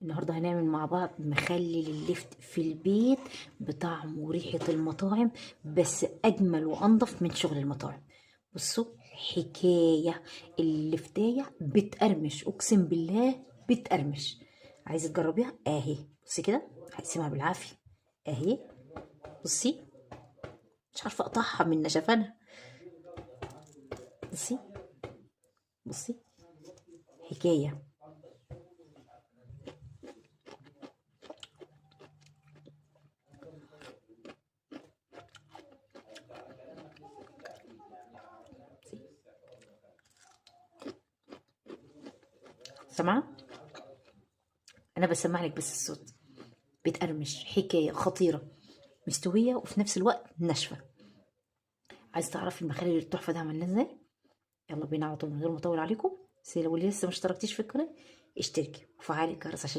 النهارده هنعمل مع بعض مخلل اللفت في البيت بطعم وريحة المطاعم، بس أجمل وأنضف من شغل المطاعم. بصوا، حكاية. اللفتاية بتقرمش، أقسم بالله بتقرمش. عايزة تجربيها؟ أهي بصي كده، هقسمها بالعافية أهي. بصي، مش عارفة أقطعها من نشفانها. بصي بصي، حكاية. سامعة؟ أنا بسمع لك بس الصوت بتقرمش. حكاية خطيرة، مستوية وفي نفس الوقت ناشفة. عايز تعرفي المخلل التحفة ده عملناه ازاي؟ يلا بينا على طول من غير ما اطول عليكم. بس لو لسه ما اشتركتيش في القناة اشتركي وفعلي الجرس عشان